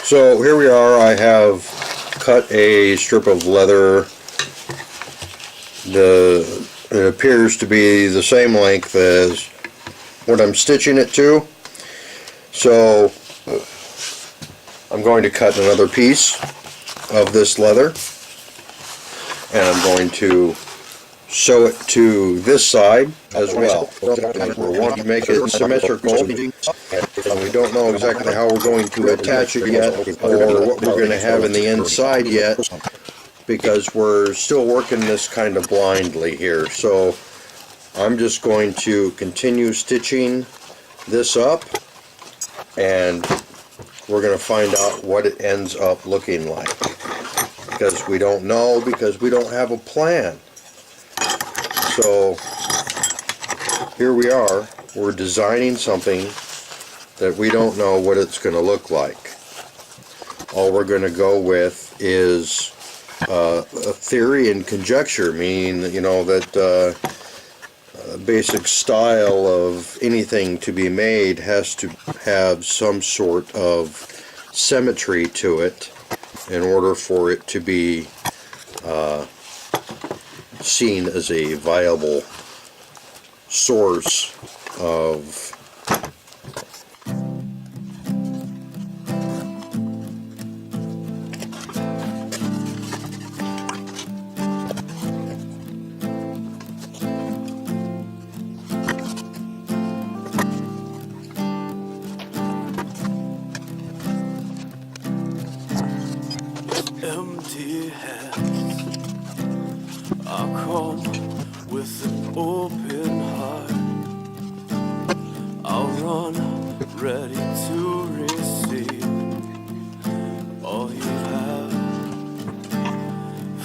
So here we are. I have cut a strip of leather. It appears to be the same length as what I'm stitching it to. So I'm going to cut another piece of this leather, and I'm going to sew it to this side as well. We want to make it symmetrical, and we don't know exactly how we're going to attach it yet, or what we're going to have in the inside yet, because we're still working this kind of blindly here. So I'm just going to continue stitching this up, and we're going to find out what it ends up looking like, because we don't know, because we don't have a plan. So here we are, we're designing something that we don't know what it's going to look like. All we're going to go with is a theory and conjecture, meaning that, that basic style of anything to be made has to have some sort of symmetry to it in order for it to be seen as a viable source of empty hands. I come with an open heart. I'll run ready to receive all you have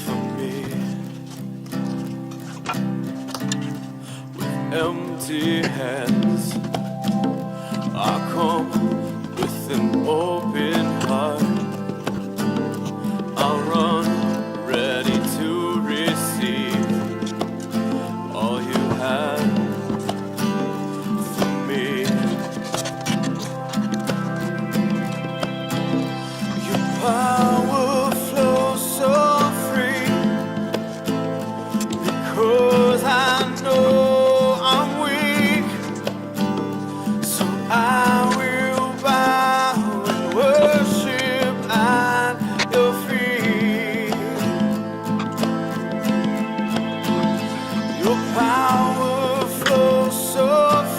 for me. With empty hands, I come with an open heart. I'll run ready to receive all you have for me. Your power flows so free, because I know I'm weak. So I will bow and worship at your feet. Your power flows so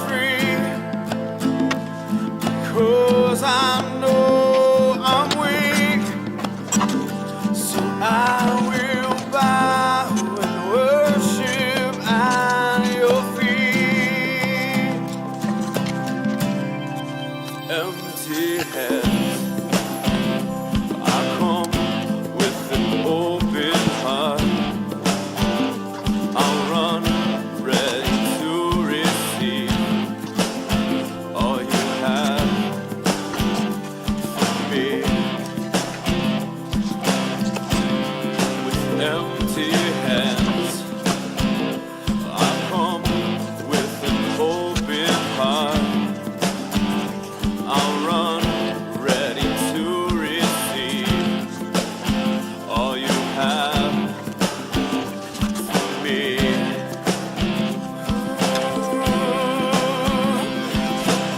free, because I know I'm weak. So I will bow and worship at your feet. Empty hands, I come with an open heart. I'll run ready to receive all you have for me. With empty hands, I come with an open heart. I'll run ready to receive all you have for me.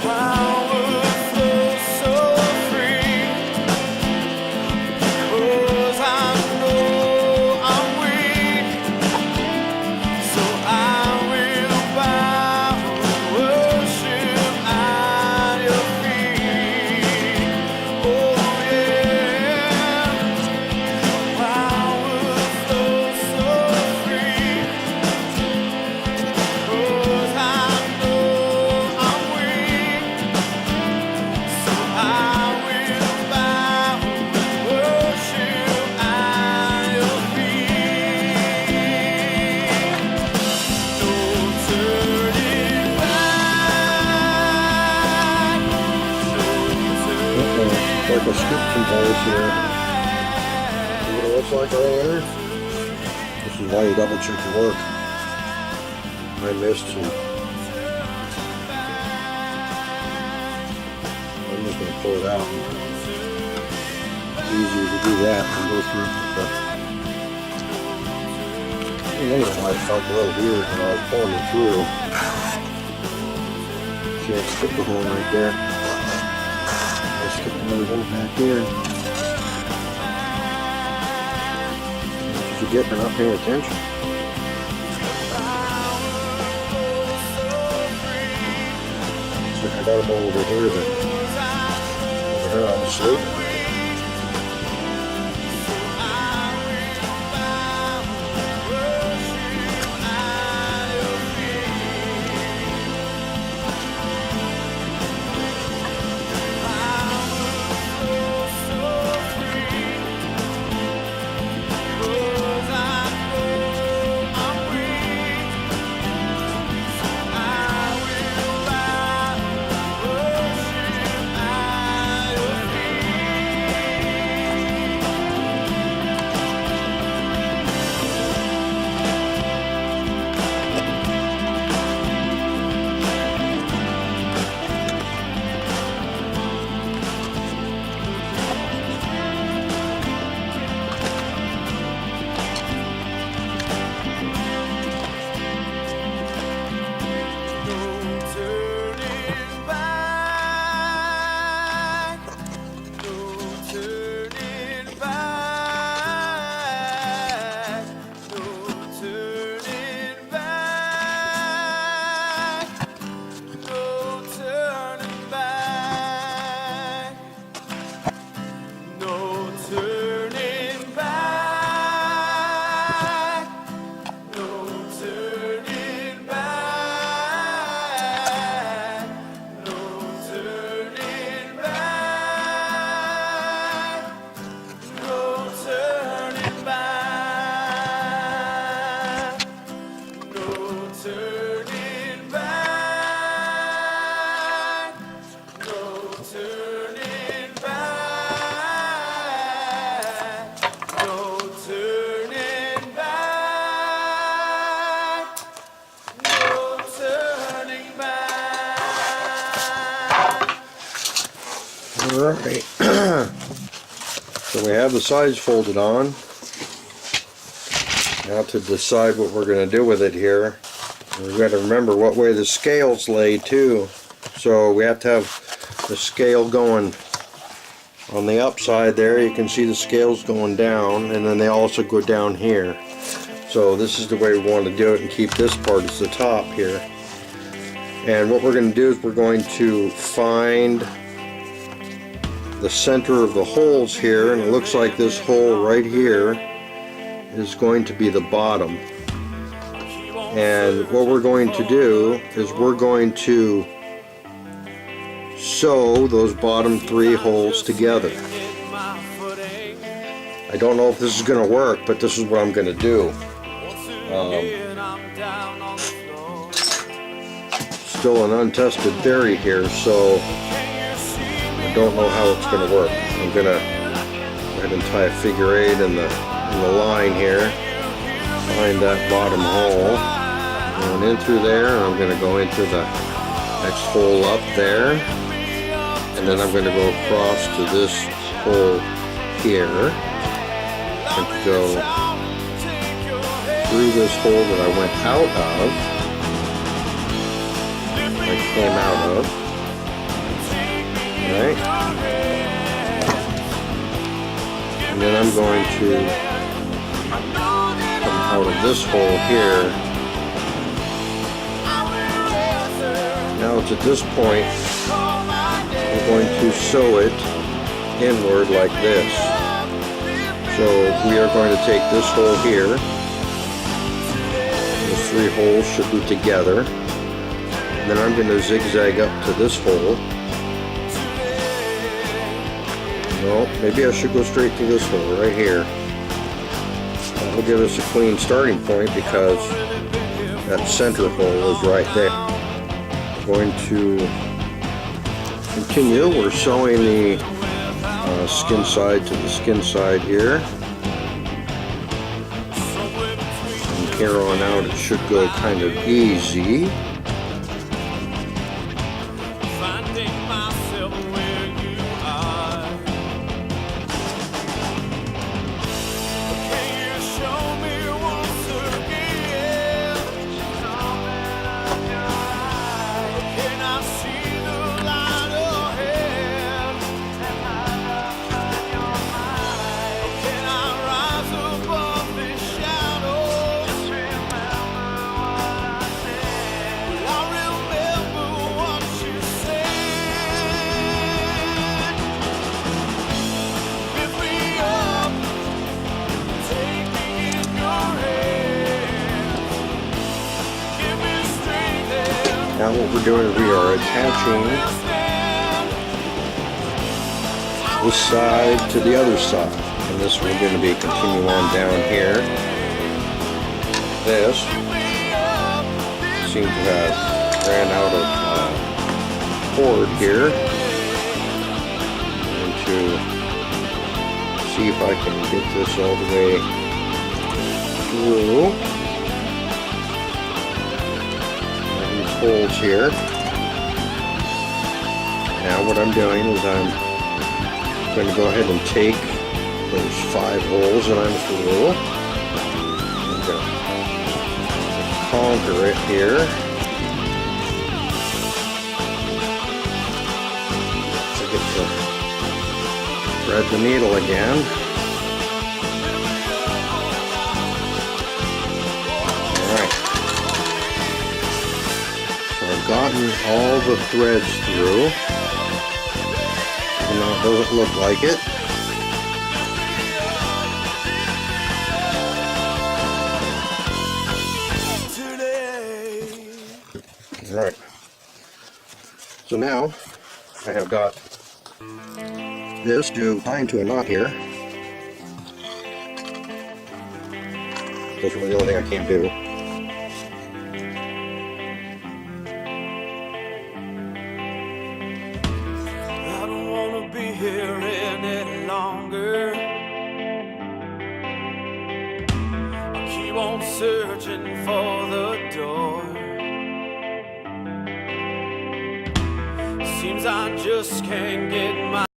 Power flows so free, because I know I'm weak. So I will bow and worship at your feet. Oh yeah, power flows so free, because I know I'm weak. So I will bow and worship at your feet. No turning back, no turning like a scoop some holes here. See what it looks like earlier? This is why you double check your work. I missed some. I'm just going to pull it out. easier to do that and go through the. Anyway, I felt a little weird when I was pulling it through. See, I skipped the hole right there. I skipped another hole back here. What you get for not paying attention? I got them over here, but over here on the slope. Alright, so we have the sides folded on. Now to decide what we're going to do with it here, we've got to remember what way the scales lay too. So we have to have the scale going on the upside there. You can see the scales going down, and then they also go down here. So this is the way we want to do it, and keep this part as the top here. And what we're going to do is we're going to find the center of the holes here, and it looks like this hole right here is going to be the bottom. And what we're going to do is we're going to sew those bottom 3 holes together. I don't know if this is going to work, but this is what I'm going to do. Still an untested theory here, so I don't know how it's going to work. I'm going to go ahead and tie a figure 8 in the line here. Find that bottom hole. Going in through there, and I'm going to go into the next hole up there. And then I'm going to go across to this hole here. And go through this hole that I went out of. I came out of. Right? And then I'm going to come out of this hole here. Now it's at this point, we're going to sew it inward like this. So we are going to take this hole here. Those 3 holes should be together. And then I'm going to zigzag up to this hole. Well, maybe I should go straight to this hole right here. That will give us a clean starting point because that center hole is right there. Going to continue. We're sewing the skin side to the skin side here. From here on out it should go kind of easy. now what we're doing is we are attaching this side to the other side. And this we're going to be continue on down here. This seems to have ran out of cord here. And to see if I can get this all the way through. These holes here. Now what I'm doing is I'm going to go ahead and take those 5 holes that I'm through. I'm going to conquer it here. So get to thread the needle again. Alright. So I've gotten all the threads through. Even though it doesn't look like it. Alright, so now I have got this to bind to a knot here. That's really the only thing I can't do. I don't want to be here any longer. I keep on searching for the door. Seems I just can't get my